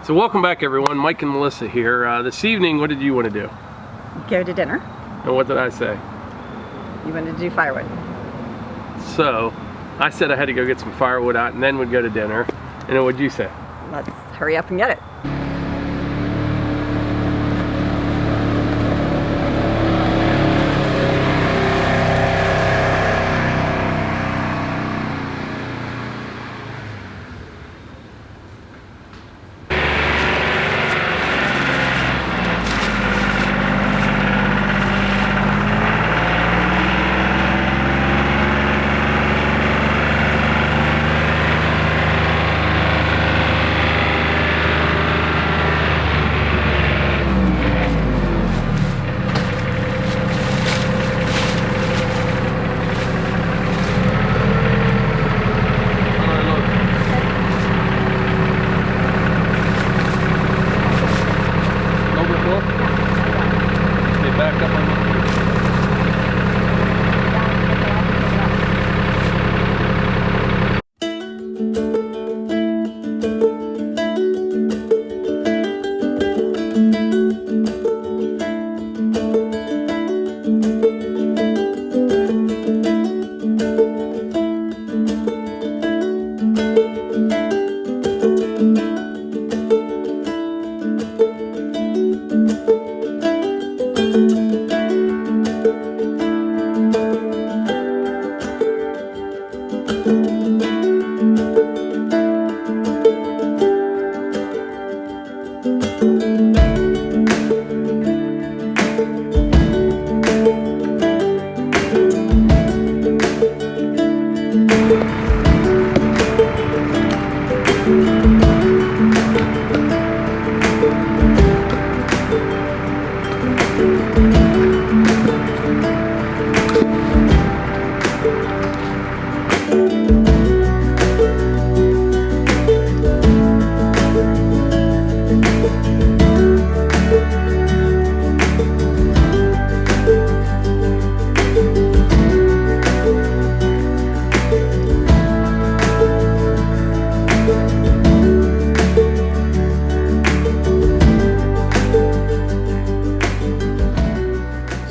So welcome back everyone, Mike and Melissa here. This evening, what did you want to do? Go to dinner. And what did I say? You wanted to do firewood. So, I said I had to go get some firewood out and then we'd go to dinner. And then what'd you say? Let's hurry up and get it.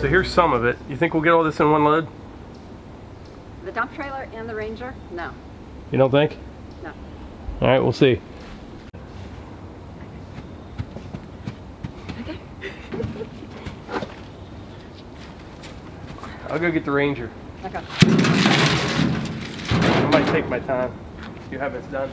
So here's some of it. You think we'll get all this in one load? The dump trailer and the Ranger? No. You don't think? No. All right, we'll see. Okay. I'll go get the Ranger. Okay. I might take my time. You have this done.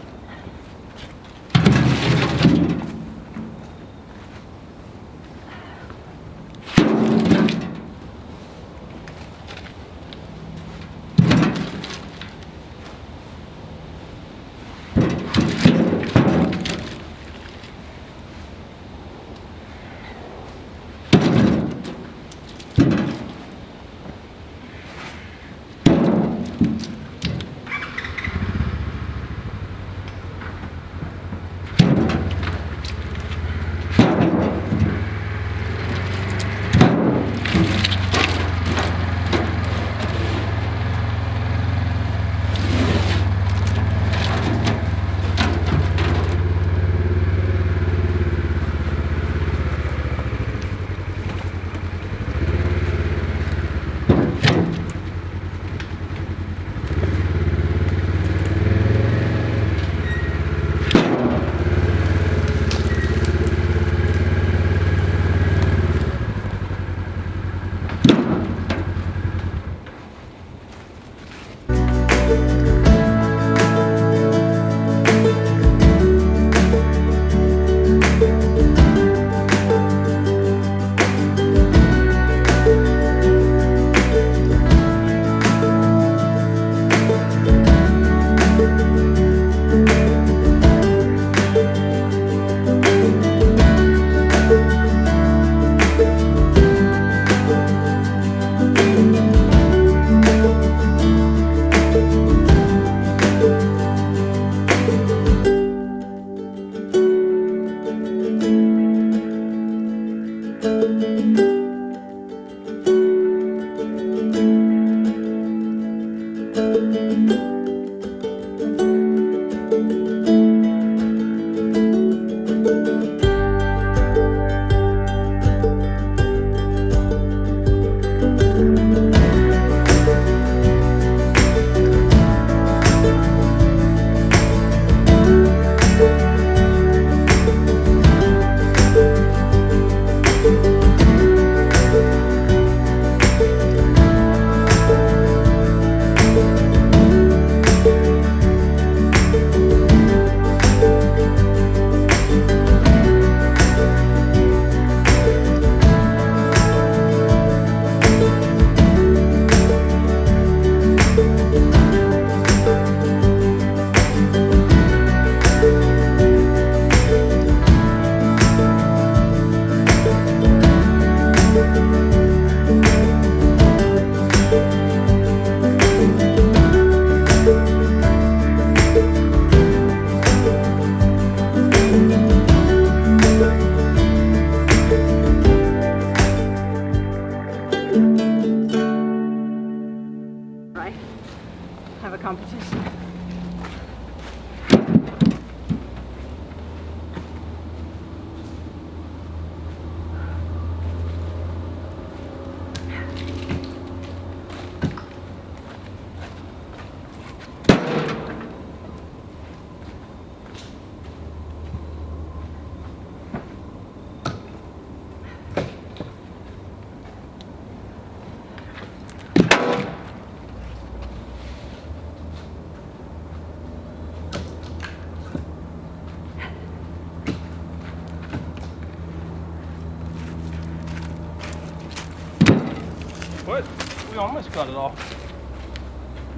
We almost got it all.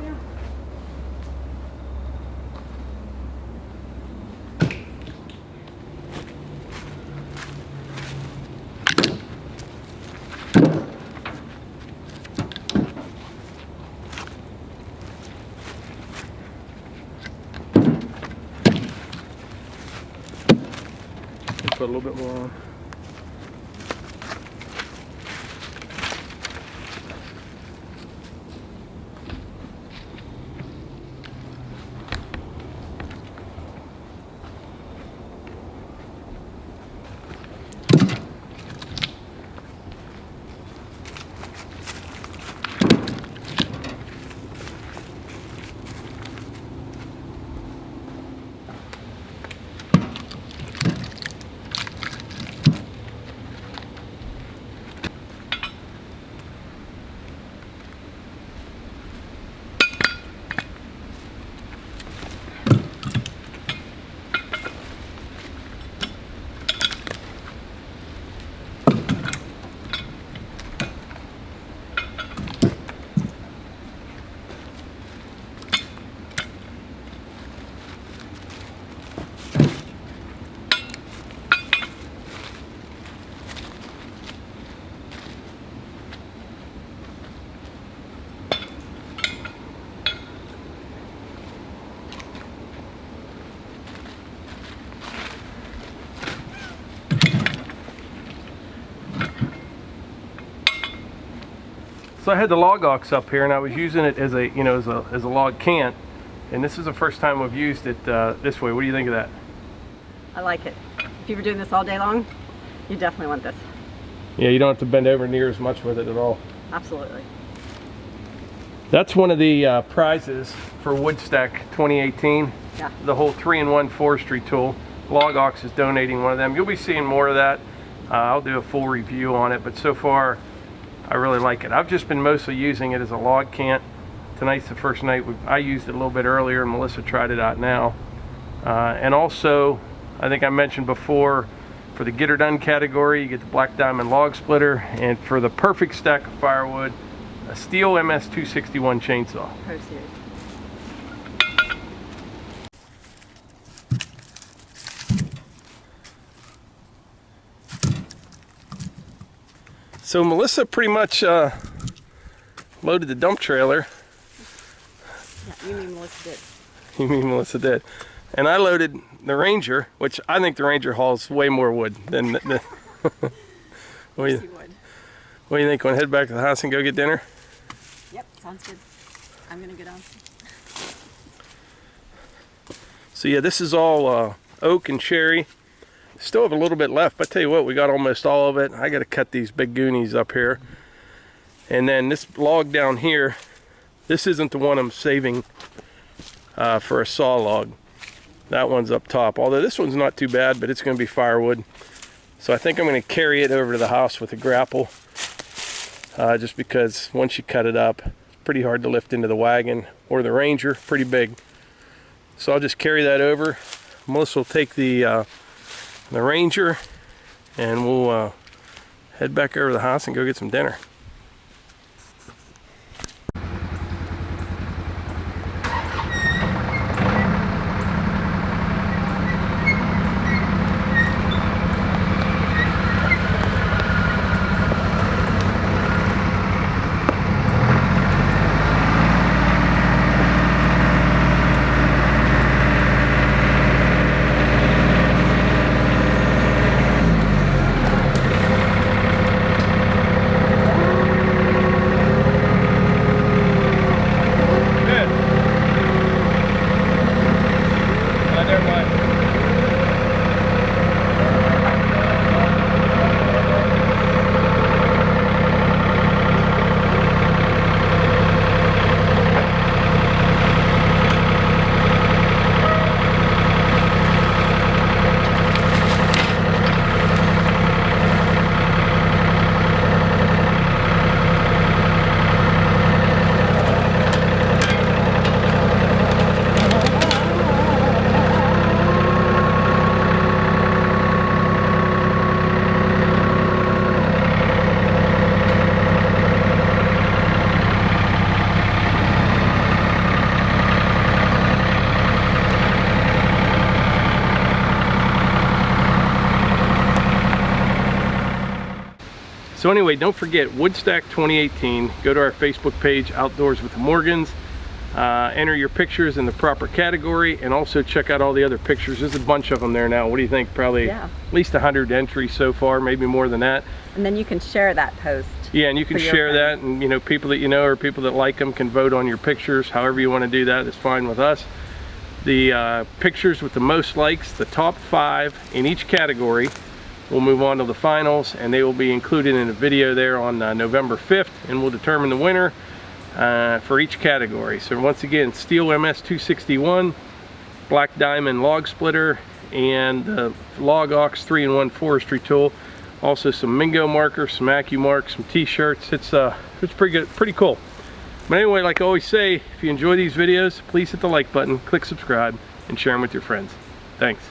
Yeah. Put a little bit more on. So I had the log ox up here, and I was using it as a, you know, as a log cant, and this is the first time we've used it this way. What do you think of that? I like it. If you were doing this all day long, you definitely want this. Yeah, you don't have to bend over near as much with it at all. Absolutely. That's one of the prizes for Woodstack 2018. Yeah. The whole 3-in-1 forestry tool. Log Ox is donating one of them. You'll be seeing more of that. I'll do a full review on it, but so far I really like it. I've just been mostly using it as a log cant. Tonight's the first night I used it a little bit earlier, and Melissa tried it out now. And also, I think I mentioned before, for the get her done category, you get the Black Diamond log splitter, and for the perfect stack of firewood, a Steel MS 261 chainsaw. Pro Series. So Melissa pretty much loaded the dump trailer. Yeah, you mean Melissa did. You mean Melissa did. And I loaded the Ranger, which I think the Ranger hauls way more wood than what do you think? Want to head back to the house and go get dinner? Yep, sounds good. I'm gonna get on. So yeah, this is all oak and cherry. Still have a little bit left, but I tell you what, we got almost all of it. I got to cut these big goonies up here. And then this log down here, this isn't the one I'm saving for a saw log. That one's up top, although this one's not too bad, but it's going to be firewood. So I think I'm going to carry it over to the house with a grapple, just because once you cut it up, it's pretty hard to lift into the wagon or the Ranger, pretty big. So I'll just carry that over. Melissa will take the Ranger, and we'll head back over to the house and go get some dinner. So anyway, don't forget Woodstack 2018. Go to our Facebook page, Outdoors with the Morgans. Enter your pictures in the proper category, and also check out all the other pictures. There's a bunch of them there now. What do you think? Probably at least 100 entries so far, maybe more than that. And then you can share that post. Yeah, and you can share that, and you know, people that you know or people that like them can vote on your pictures. However you want to do that is fine with us. The pictures with the most likes, the top 5 in each category, will move on to the finals, and they will be included in a video there on November 5th, and we'll determine the winner for each category. So once again, Steel MS 261, Black Diamond Log Splitter, and the Log Aux 3-in-1 Forestry tool. Also some Mingo markers, some AccuMark, some t-shirts. It's pretty good, pretty cool. But anyway, like I always say, if you enjoy these videos, please hit the like button, click subscribe, and share them with your friends. Thanks.